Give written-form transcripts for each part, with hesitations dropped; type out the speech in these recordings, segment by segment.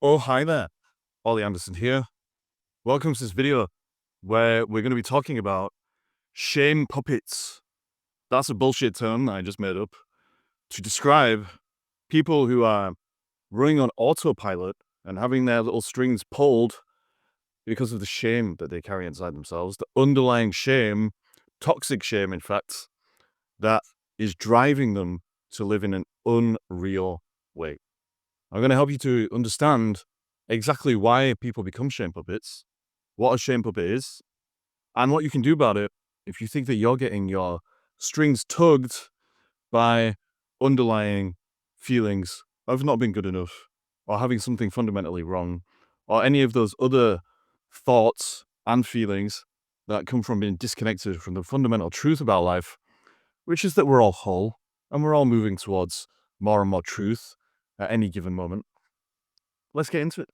Oh, hi there. Ollie Anderson here. Welcome to this video where we're going to be talking about shame puppets. That's a bullshit term that I just made up to describe people who are running on autopilot and having their little strings pulled because of the shame that they carry inside themselves, the underlying shame, toxic shame, in fact, that is driving them to live in an unreal way. I'm going to help you to understand exactly why people become shame puppets, what a shame puppet is, and what you can do about it if you think that you're getting your strings tugged by underlying feelings of not being good enough or having something fundamentally wrong or any of those other thoughts and feelings that come from being disconnected from the fundamental truth about life, which is that we're all whole and we're all moving towards more and more truth at any given moment. Let's get into it.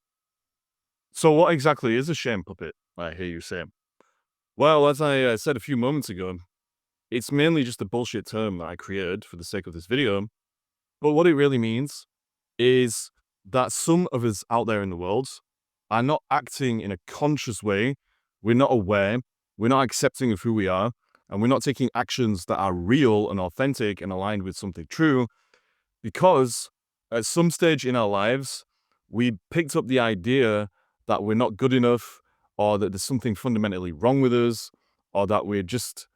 So what exactly is a shame puppet? I hear you say. Well, as I said a few moments ago, it's mainly just a bullshit term that I created for the sake of this video. But what it really means is that some of us out there in the world are not acting in a conscious way. We're not aware. We're not accepting of who we are. And we're not taking actions that are real and authentic and aligned with something true because at some stage in our lives, we picked up the idea that we're not good enough or that there's something fundamentally wrong with us or that we're just,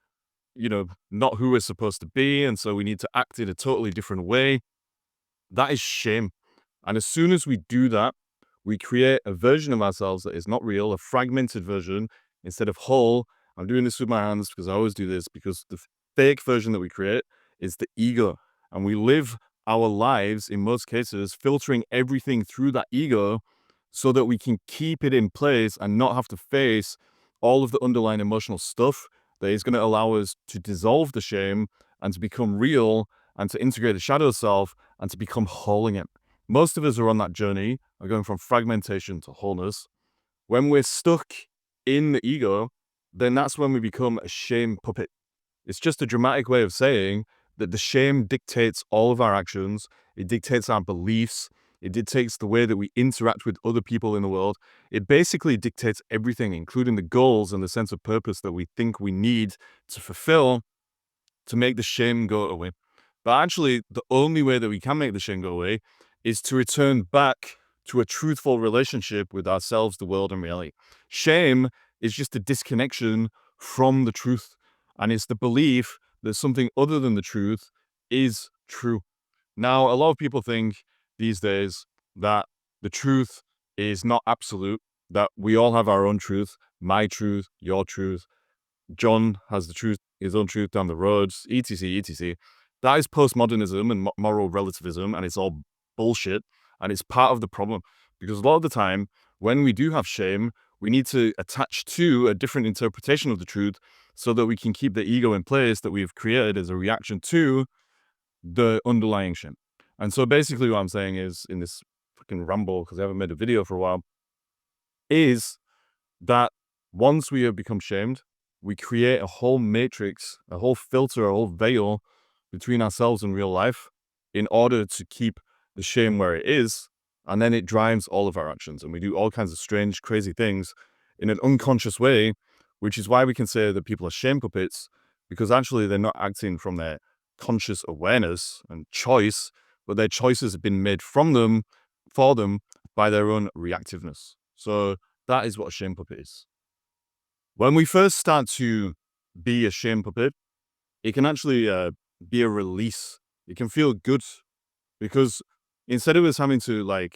not who we're supposed to be. And so we need to act in a totally different way. That is shame. And as soon as we do that, we create a version of ourselves that is not real, a fragmented version instead of whole. I'm doing this with my hands because I always do this because the fake version that we create is the ego. And we live our lives, in most cases, filtering everything through that ego so that we can keep it in place and not have to face all of the underlying emotional stuff that is going to allow us to dissolve the shame and to become real and to integrate the shadow self and to become whole again. Most of us are on that journey of going from fragmentation to wholeness. When we're stuck in the ego, then that's when we become a shame puppet. It's just a dramatic way of saying that the shame dictates all of our actions. It dictates our beliefs. It dictates the way that we interact with other people in the world. It basically dictates everything, including the goals and the sense of purpose that we think we need to fulfill to make the shame go away. But actually, the only way that we can make the shame go away is to return back to a truthful relationship with ourselves, the world, and reality. Shame is just a disconnection from the truth. And it's the belief that something other than the truth is true. Now, a lot of people think these days that the truth is not absolute, that we all have our own truth, my truth, your truth. John has the truth, his own truth down the road, etc., etc. That is postmodernism and moral relativism, and it's all bullshit. And it's part of the problem because a lot of the time, when we do have shame, we need to attach to a different interpretation of the truth so that we can keep the ego in place that we've created as a reaction to the underlying shame. And so basically, what I'm saying is, in this fucking ramble, because I haven't made a video for a while, is that once we have become shamed, we create a whole matrix, a whole filter, a whole veil between ourselves and real life in order to keep the shame where it is. And then it drives all of our actions. And we do all kinds of strange, crazy things in an unconscious way, which is why we can say that people are shame puppets, because actually they're not acting from their conscious awareness and choice, but their choices have been made from them, for them, by their own reactiveness. So that is what a shame puppet is. When we first start to be a shame puppet, it can actually be a release. It can feel good because instead of us having to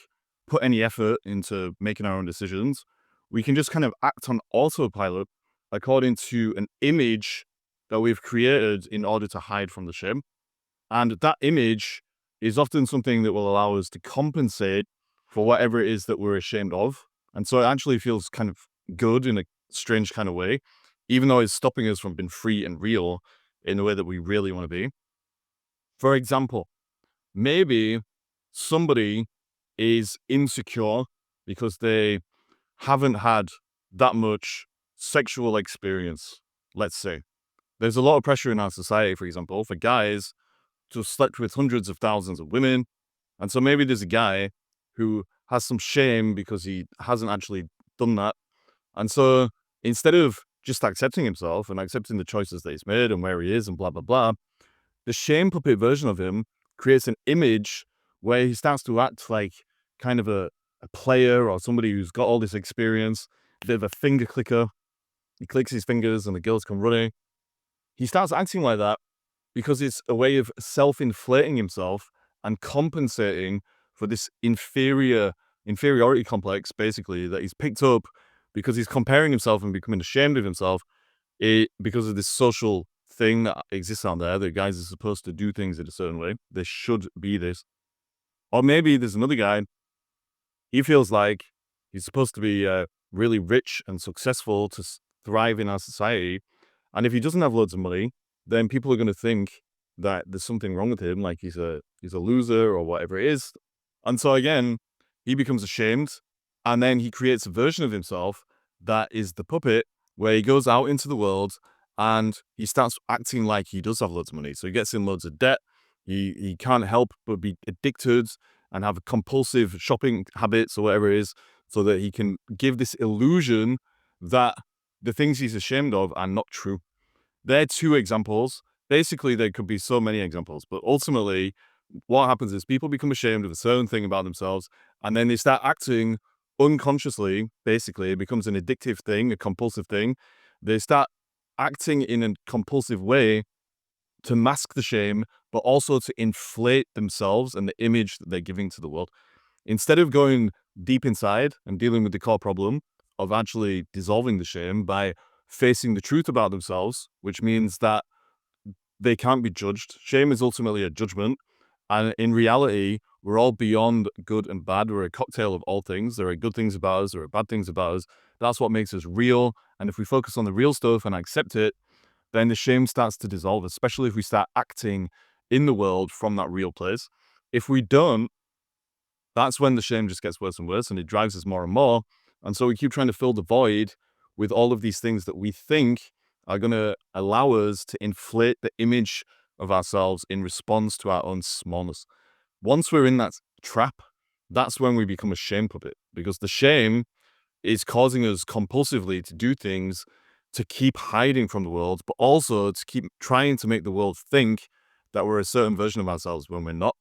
put any effort into making our own decisions, we can just kind of act on autopilot according to an image that we've created in order to hide from the shame. And that image is often something that will allow us to compensate for whatever it is that we're ashamed of. And so it actually feels kind of good in a strange kind of way, even though it's stopping us from being free and real in the way that we really want to be. For example, maybe somebody is insecure because they haven't had that much sexual experience, let's say. There's a lot of pressure in our society, for example, for guys to have slept with hundreds of thousands of women. And so maybe there's a guy who has some shame because he hasn't actually done that. And so instead of just accepting himself and accepting the choices that he's made and where he is and blah, blah, blah, the shame puppet version of him creates an image where he starts to act like kind of a player or somebody who's got all this experience, a bit of a finger clicker. He clicks his fingers and the girls come running. He starts acting like that because it's a way of self-inflating himself and compensating for this inferiority complex, basically, that he's picked up because he's comparing himself and becoming ashamed of himself because of this social thing that exists out there that guys are supposed to do things in a certain way. They should be this. Or maybe there's another guy, he feels like he's supposed to be really rich and successful to thrive in our society. And if he doesn't have loads of money, then people are going to think that there's something wrong with him, like he's a loser or whatever it is. And so again, he becomes ashamed, and then he creates a version of himself that is the puppet, where he goes out into the world and he starts acting like he does have loads of money. So he gets in loads of debt. He can't help but be addicted and have compulsive shopping habits or whatever it is, so that he can give this illusion that the things he's ashamed of are not true. They're two examples. Basically, there could be so many examples, but ultimately, what happens is people become ashamed of a certain thing about themselves, and then they start acting unconsciously. Basically, it becomes an addictive thing, a compulsive thing. They start acting in a compulsive way to mask the shame, but also to inflate themselves and the image that they're giving to the world. Instead of going deep inside and dealing with the core problem of actually dissolving the shame by facing the truth about themselves, which means that they can't be judged. Shame is ultimately a judgment. And in reality, we're all beyond good and bad. We're a cocktail of all things. There are good things about us, there are bad things about us. That's what makes us real. And if we focus on the real stuff and accept it, then the shame starts to dissolve, especially if we start acting in the world from that real place. If we don't, that's when the shame just gets worse and worse, and it drives us more and more. And so we keep trying to fill the void with all of these things that we think are going to allow us to inflate the image of ourselves in response to our own smallness. Once we're in that trap, that's when we become a shame puppet, because the shame is causing us compulsively to do things to keep hiding from the world, but also to keep trying to make the world think that we're a certain version of ourselves when we're not.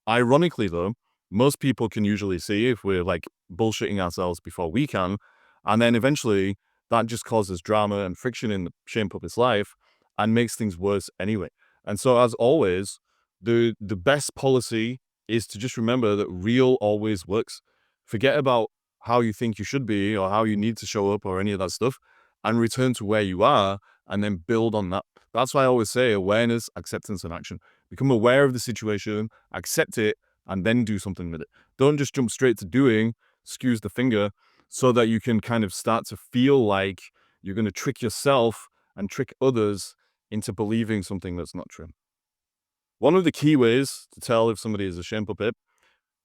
Ironically, though, most people can usually see if we're like bullshitting ourselves before we can. And then eventually that just causes drama and friction in the shame puppet's life and makes things worse anyway. And so, as always, the best policy is to just remember that real always works. Forget about how you think you should be or how you need to show up or any of that stuff, and return to where you are and then build on that. That's why I always say awareness, acceptance, and action. Become aware of the situation, accept it, and then do something with it. Don't just jump straight to doing, excuse the finger, so that you can kind of start to feel like you're going to trick yourself and trick others into believing something that's not true. One of the key ways to tell if somebody is a shame puppet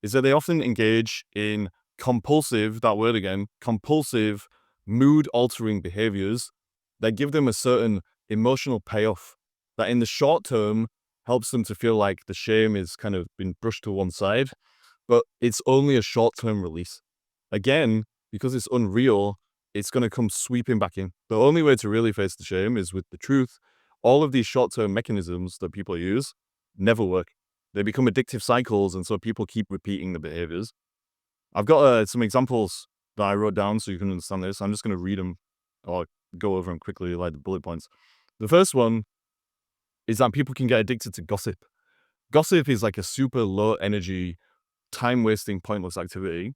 is that they often engage in compulsive, that word again, compulsive, mood altering behaviors that give them a certain emotional payoff that in the short term helps them to feel like the shame is kind of been brushed to one side, but it's only a short term release. Again, because it's unreal, it's going to come sweeping back in. The only way to really face the shame is with the truth. All of these short term mechanisms that people use never work. They become addictive cycles, and so people keep repeating the behaviors. I've got some examples that I wrote down so you can understand this. I'm just going to read them or go over them quickly, like the bullet points. The first one is that people can get addicted to gossip. Gossip is like a super low energy, time wasting, pointless activity.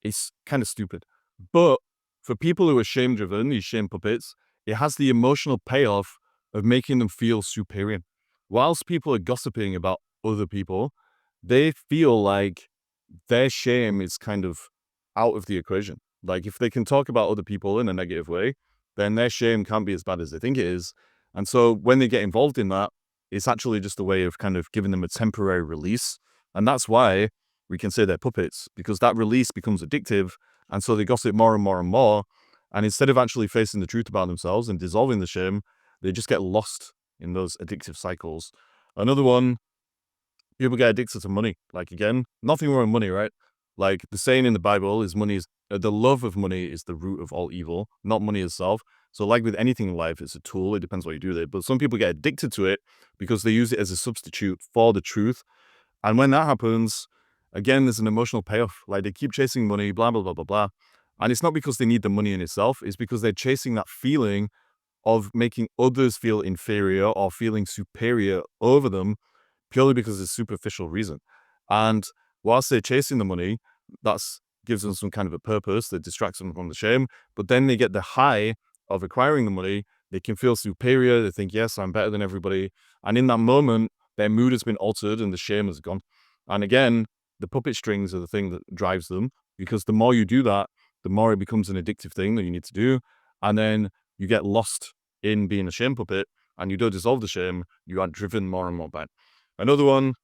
It's kind of stupid. But for people who are shame driven, these shame puppets, it has the emotional payoff of making them feel superior. Whilst people are gossiping about other people, they feel like their shame is kind of out of the equation. Like if they can talk about other people in a negative way, then their shame can't be as bad as they think it is. And so when they get involved in that, it's actually just a way of kind of giving them a temporary release. And that's why we can say they're puppets, because that release becomes addictive. And so they gossip more and more and more. And instead of actually facing the truth about themselves and dissolving the shame, they just get lost in those addictive cycles. Another one, people get addicted to money. Like again, nothing wrong with money, right? Like the saying in the Bible is the love of money is the root of all evil, not money itself. So like with anything in life, it's a tool. It depends what you do with it. But some people get addicted to it because they use it as a substitute for the truth. And when that happens, again, there's an emotional payoff. Like they keep chasing money, blah, blah, blah, blah, blah. And it's not because they need the money in itself. It's because they're chasing that feeling of making others feel inferior or feeling superior over them purely because of a superficial reason. And whilst they're chasing the money, that's gives them some kind of a purpose that distracts them from the shame. But then they get the high of acquiring the money. They can feel superior. They think, yes, I'm better than everybody. And in that moment, their mood has been altered and the shame has gone. And again, the puppet strings are the thing that drives them, because the more you do that, the more it becomes an addictive thing that you need to do. And then you get lost in being a shame puppet and you don't dissolve the shame. You are driven more and more by it. Another one,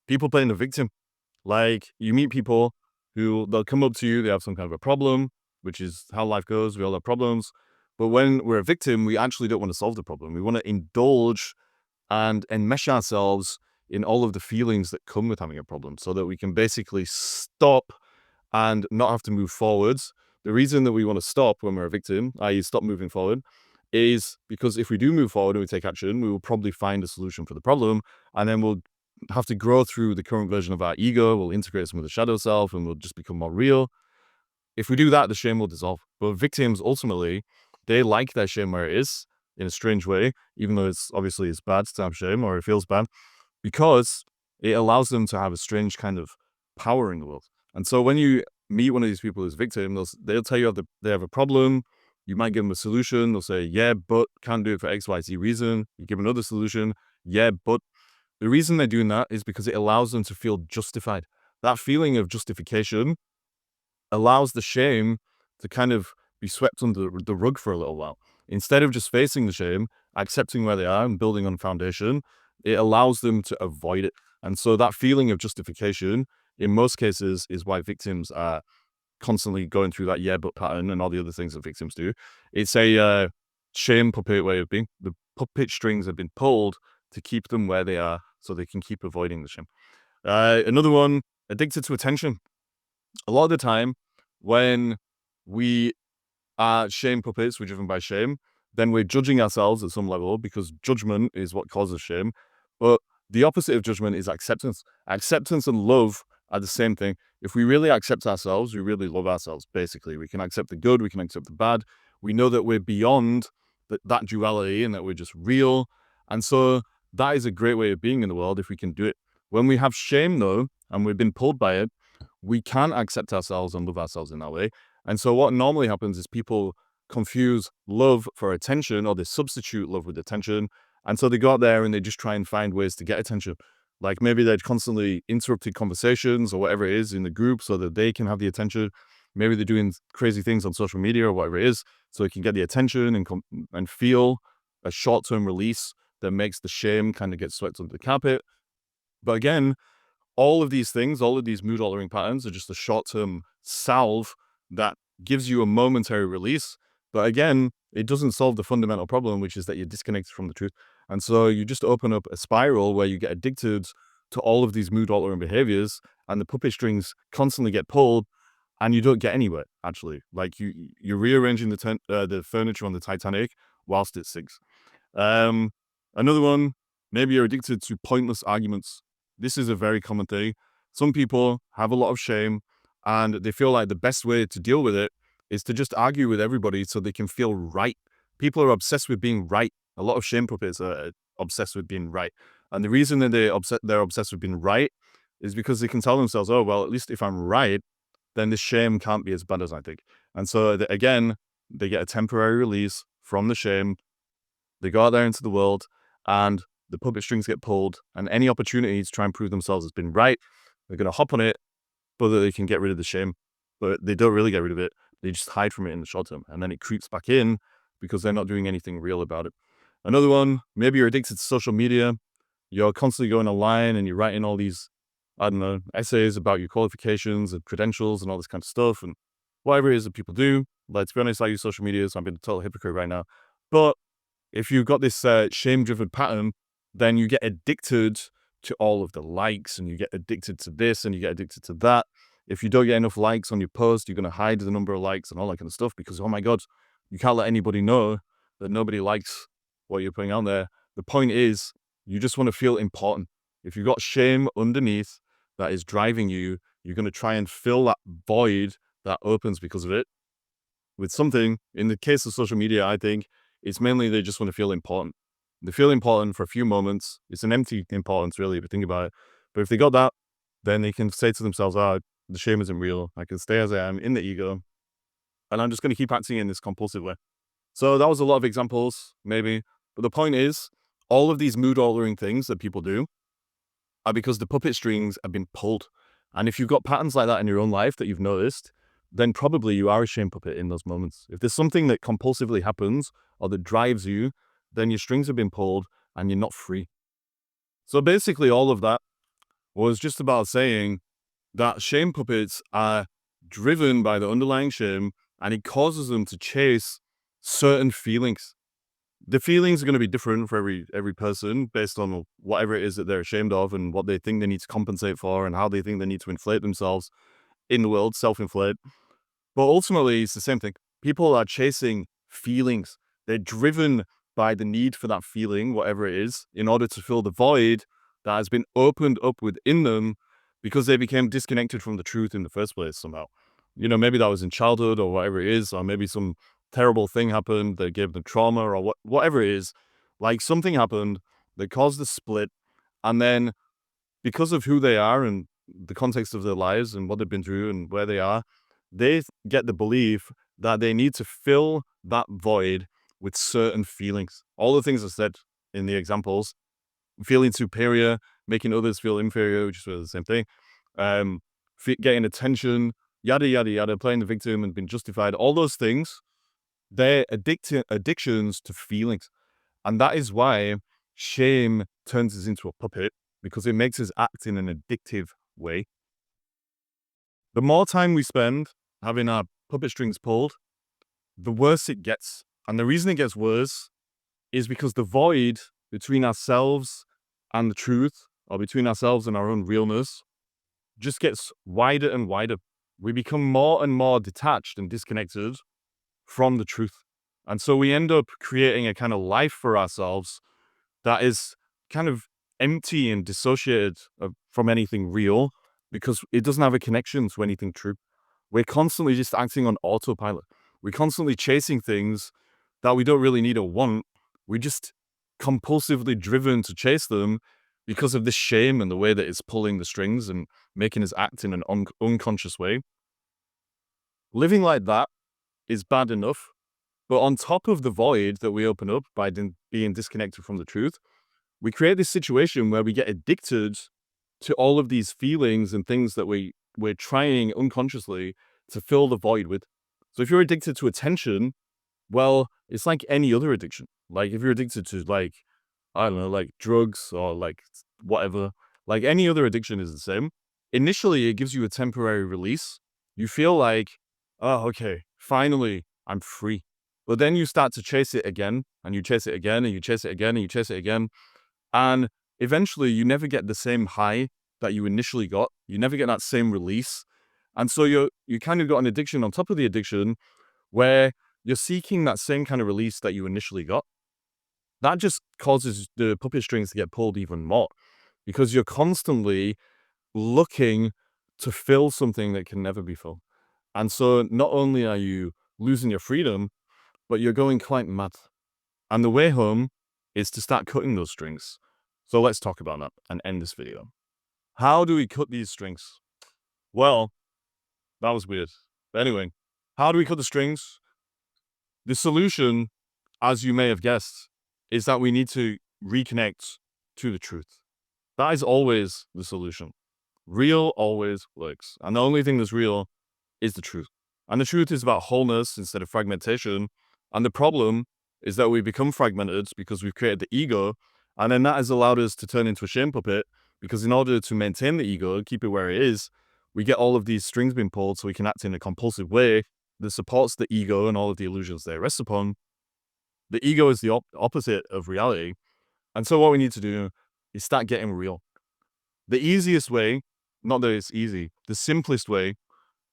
people playing the victim. Like you meet people who they'll come up to you, they have some kind of a problem, which is how life goes. We all have problems. But when we're a victim, we actually don't want to solve the problem. We want to indulge and enmesh ourselves in all of the feelings that come with having a problem so that we can basically stop and not have to move forwards. The reason that we want to stop when we're a victim, i.e. stop moving forward, is because if we do move forward and we take action, we will probably find a solution for the problem, and then we'll have to grow through the current version of our ego, we'll integrate some of the shadow self, and we'll just become more real. If we do that, the shame will dissolve. But victims, ultimately, they like their shame where it is, in a strange way, even though it's bad to have shame, or it feels bad, because it allows them to have a strange kind of power in the world. And so when you meet one of these people who's a victim, they'll tell you they have a problem. You might give them a solution. They'll say, yeah, but can't do it for X, Y, Z reason. You give another solution. Yeah, but the reason they're doing that is because it allows them to feel justified. That feeling of justification allows the shame to kind of be swept under the rug for a little while. Instead of just facing the shame, accepting where they are and building on foundation, it allows them to avoid it. And so that feeling of justification, in most cases, is why victims are constantly going through that yeah, but pattern and all the other things that victims do. It's a shame puppet way of being. The puppet strings have been pulled to keep them where they are so they can keep avoiding the shame. Another one, addicted to attention. A lot of the time, when we are shame puppets, we're driven by shame, then we're judging ourselves at some level because judgment is what causes shame. But the opposite of judgment is acceptance. Acceptance and love are the same thing. If we really accept ourselves, we really love ourselves, basically. We can accept the good, we can accept the bad. We know that we're beyond that duality and that we're just real. And so that is a great way of being in the world if we can do it. When we have shame, though, and we've been pulled by it, we can accept ourselves and love ourselves in that way. And so what normally happens is people confuse love for attention, or they substitute love with attention. And so they go out there and they just try and find ways to get attention. Like maybe they're constantly interrupting conversations or whatever it is in the group so that they can have the attention. Maybe they're doing crazy things on social media or whatever it is so they can get the attention and feel a short-term release that makes the shame kind of get swept under the carpet. But again, all of these things, all of these mood altering patterns are just a short-term salve that gives you a momentary release. But again, it doesn't solve the fundamental problem, which is that you're disconnected from the truth. And so you just open up a spiral where you get addicted to all of these mood altering behaviors, and the puppet strings constantly get pulled, and you don't get anywhere, actually. Like you're rearranging the furniture on the Titanic whilst it sinks. Um, Another one, maybe you're addicted to pointless arguments. This is a very common thing. Some people have a lot of shame and they feel like the best way to deal with it is to just argue with everybody so they can feel right. People are obsessed with being right. A lot of shame puppets are obsessed with being right. And the reason that they're obsessed with being right is because they can tell themselves, oh, well, at least if I'm right, then this shame can't be as bad as I think. And so again, they get a temporary release from the shame. They go out there into the world and the puppet strings get pulled, and any opportunity to try and prove themselves as being right, they're going to hop on it so that they can get rid of the shame. But they don't really get rid of it. They just hide from it in the short term. And then it creeps back in because they're not doing anything real about it. Another one, maybe you're addicted to social media. You're constantly going online and you're writing all these, I don't know, essays about your qualifications and credentials and all this kind of stuff and whatever it is that people do. Like, to be honest, I use social media, so I'm being a total hypocrite right now. But if you've got this shame-driven pattern, then you get addicted to all of the likes and you get addicted to this and you get addicted to that. If you don't get enough likes on your post, you're going to hide the number of likes and all that kind of stuff because, oh my God, you can't let anybody know that nobody likes what you're putting out there. The point is, you just want to feel important. If you've got shame underneath that is driving you, you're going to try and fill that void that opens because of it with something. In the case of social media, I think it's mainly they just want to feel important. They feel important for a few moments. It's an empty importance, really, if you think about it. But if they got that, then they can say to themselves, the shame isn't real. I can stay as I am in the ego, and I'm just going to keep acting in this compulsive way. So that was a lot of examples, maybe. But the point is, all of these mood altering things that people do are because the puppet strings have been pulled. And if you've got patterns like that in your own life that you've noticed, then probably you are a shame puppet in those moments. If there's something that compulsively happens or that drives you, then your strings have been pulled and you're not free. So basically, all of that was just about saying that shame puppets are driven by the underlying shame, and it causes them to chase certain feelings. The feelings are going to be different for every person based on whatever it is that they're ashamed of and what they think they need to compensate for and how they think they need to inflate themselves in the world, self-inflate. But ultimately, it's the same thing. People are chasing feelings. They're driven by the need for that feeling, whatever it is, in order to fill the void that has been opened up within them because they became disconnected from the truth in the first place somehow. Maybe that was in childhood or whatever it is, or maybe some terrible thing happened that gave them trauma or whatever it is. Like something happened that caused the split, and then because of who they are and the context of their lives and what they've been through and where they are, they get the belief that they need to fill that void with certain feelings. All the things I said in the examples, feeling superior, making others feel inferior, which is really the same thing, getting attention, yada, yada, yada, playing the victim and being justified, all those things, they're addictions to feelings. And that is why shame turns us into a puppet, because it makes us act in an addictive way. The more time we spend having our puppet strings pulled, the worse it gets. And the reason it gets worse is because the void between ourselves and the truth, or between ourselves and our own realness, just gets wider and wider. We become more and more detached and disconnected from the truth. And so we end up creating a kind of life for ourselves that is kind of empty and dissociated from anything real because it doesn't have a connection to anything true. We're constantly just acting on autopilot. We're constantly chasing things that we don't really need or want. We're just compulsively driven to chase them because of this shame and the way that it's pulling the strings and making us act in an unconscious way. Living like that is bad enough, but on top of the void that we open up by being disconnected from the truth, we create this situation where we get addicted to all of these feelings and things that we're trying unconsciously to fill the void with. So if you're addicted to attention, well, it's like any other addiction. Like if you're addicted to I don't know, like drugs or like whatever, like any other addiction is the same. Initially, it gives you a temporary release. You feel like, oh, okay, finally, I'm free. But then you start to chase it again, and you chase it again, and you chase it again, and you chase it again. And eventually, you never get the same high that you initially got. You never get that same release. And so you kind of got an addiction on top of the addiction where you're seeking that same kind of release that you initially got. That just causes the puppet strings to get pulled even more because you're constantly looking to fill something that can never be filled. And so not only are you losing your freedom, but you're going quite mad. And the way home is to start cutting those strings. So let's talk about that and end this video. How do we cut these strings? Well, that was weird. But anyway, how do we cut the strings? The solution, as you may have guessed, is that we need to reconnect to the truth. That is always the solution. Real always works. And the only thing that's real is the truth. And the truth is about wholeness instead of fragmentation. And the problem is that we become fragmented because we've created the ego. And then that has allowed us to turn into a shame puppet because in order to maintain the ego, keep it where it is, we get all of these strings being pulled so we can act in a compulsive way that supports the ego and all of the illusions they rest upon. The ego is the opposite of reality. And so what we need to do is start getting real. The easiest way, not that it's easy, the simplest way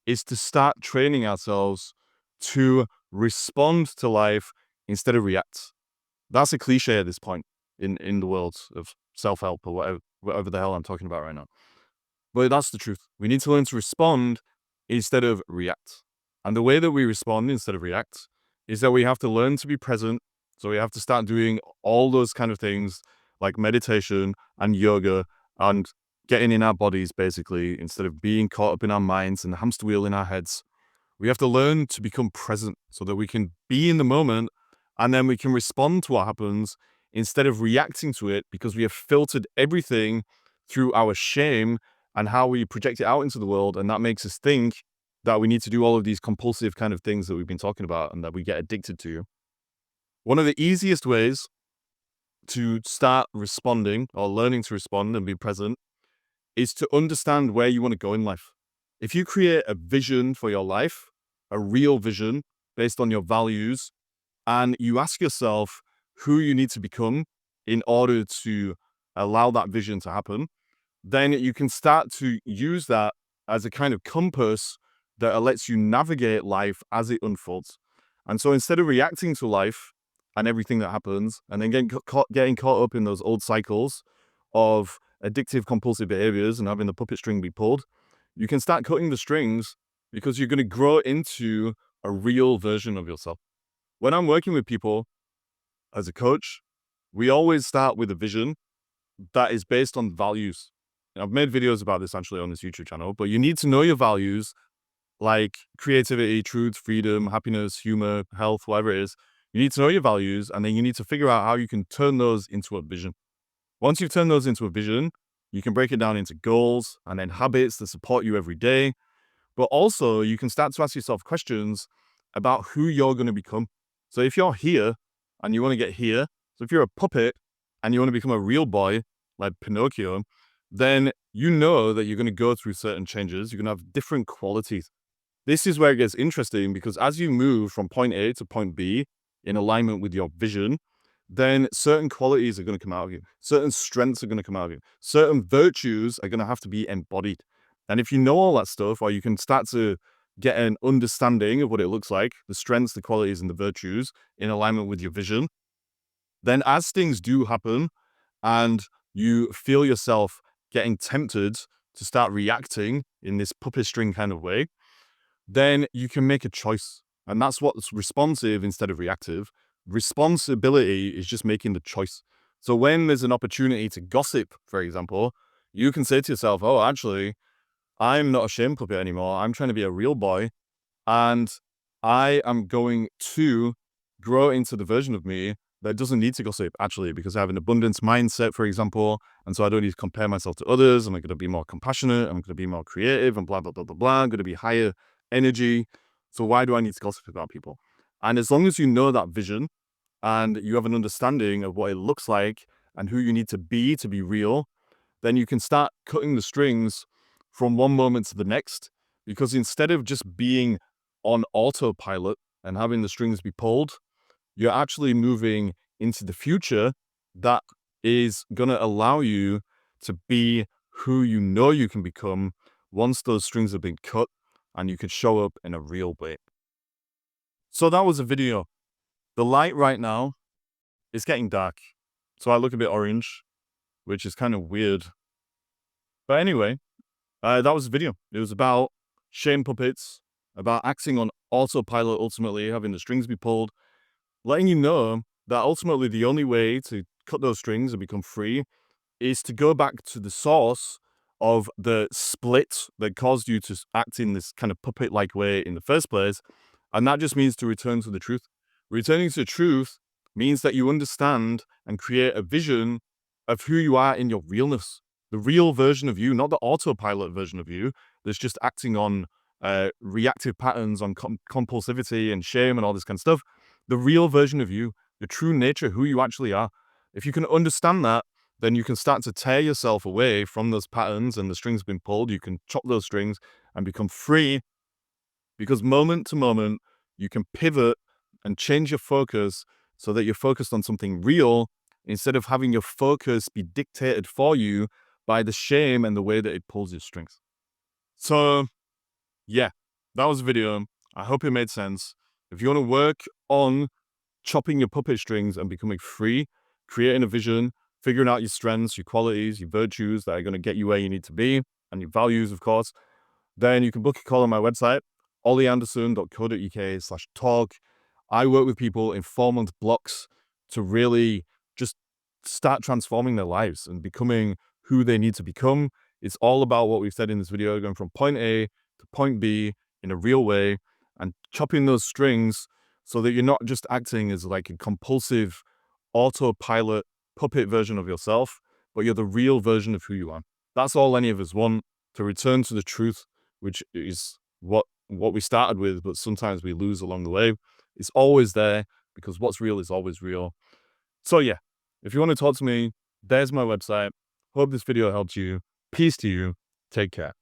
is to start training ourselves to respond to life instead of react. That's a cliche at this point in the world of self-help or whatever the hell I'm talking about right now. But that's the truth. We need to learn to respond instead of react. And the way that we respond instead of react is that we have to learn to be present. So we have to start doing all those kind of things like meditation and yoga and getting in our bodies, basically, instead of being caught up in our minds and the hamster wheel in our heads. We have to learn to become present so that we can be in the moment and then we can respond to what happens instead of reacting to it, because we have filtered everything through our shame and how we project it out into the world. And that makes us think that we need to do all of these compulsive kind of things that we've been talking about and that we get addicted to. One of the easiest ways to start responding or learning to respond and be present is to understand where you want to go in life. If you create a vision for your life, a real vision based on your values, and you ask yourself who you need to become in order to allow that vision to happen, then you can start to use that as a kind of compass that lets you navigate life as it unfolds. And so instead of reacting to life and everything that happens and then getting caught up in those old cycles of addictive compulsive behaviors and having the puppet string be pulled, you can start cutting the strings because you're going to grow into a real version of yourself. When I'm working with people as a coach, we always start with a vision that is based on values. And I've made videos about this actually on this YouTube channel, but you need to know your values like creativity, truth, freedom, happiness, humor, health, whatever it is. You need to know your values, and then you need to figure out how you can turn those into a vision. Once you've turned those into a vision, you can break it down into goals and then habits that support you every day. But also, you can start to ask yourself questions about who you're going to become. So if you're here and you want to get here, so if you're a puppet and you want to become a real boy like Pinocchio, then you know that you're going to go through certain changes. You're going to have different qualities. This is where it gets interesting, because as you move from point A to point B in alignment with your vision, then certain qualities are going to come out of you. Certain strengths are going to come out of you. Certain virtues are going to have to be embodied. And if you know all that stuff, or you can start to get an understanding of what it looks like, the strengths, the qualities, and the virtues in alignment with your vision, then as things do happen and you feel yourself getting tempted to start reacting in this puppet string kind of way, then you can make a choice. And that's what's responsive instead of reactive. Responsibility is just making the choice. So when there's an opportunity to gossip, for example, you can say to yourself, oh, actually, I'm not a shame puppet anymore. I'm trying to be a real boy. And I am going to grow into the version of me that doesn't need to gossip, actually, because I have an abundance mindset, for example. And so I don't need to compare myself to others. I'm going to be more compassionate. I'm going to be more creative and blah, blah, blah, blah, blah. I'm going to be higher energy. So why do I need to gossip about people? And as long as you know that vision and you have an understanding of what it looks like and who you need to be real, then you can start cutting the strings from one moment to the next. Because instead of just being on autopilot and having the strings be pulled, you're actually moving into the future that is going to allow you to be who you know you can become once those strings have been cut and you can show up in a real way. So that was a video. The light right now is getting dark, so I look a bit orange, which is kind of weird. But anyway, that was a video. It was about shame puppets, about acting on autopilot, ultimately having the strings be pulled, letting you know that ultimately the only way to cut those strings and become free is to go back to the source of the split that caused you to act in this kind of puppet-like way in the first place. And that just means to return to the truth. Returning to the truth means that you understand and create a vision of who you are in your realness. The real version of you, not the autopilot version of you that's just acting on reactive patterns, on compulsivity and shame and all this kind of stuff. The real version of you, the true nature, who you actually are. If you can understand that, then you can start to tear yourself away from those patterns and the strings being pulled. You can chop those strings and become free, because moment to moment, you can pivot and change your focus so that you're focused on something real instead of having your focus be dictated for you by the shame and the way that it pulls your strings. So, yeah, that was a video. I hope it made sense. If you want to work on chopping your puppet strings and becoming free, creating a vision, figuring out your strengths, your qualities, your virtues that are going to get you where you need to be, and your values, of course, then you can book a call on my website, ollieanderson.co.uk/talk. I work with people in 4-month blocks to really just start transforming their lives and becoming who they need to become. It's all about what we've said in this video, going from point A to point B in a real way and chopping those strings so that you're not just acting as like a compulsive autopilot puppet version of yourself, but you're the real version of who you are. That's all any of us want, to return to the truth, which is what we started with, but sometimes we lose along the way. It's always there because what's real is always real. So yeah, if you want to talk to me, there's my website. Hope this video helped you. Peace to you. Take care.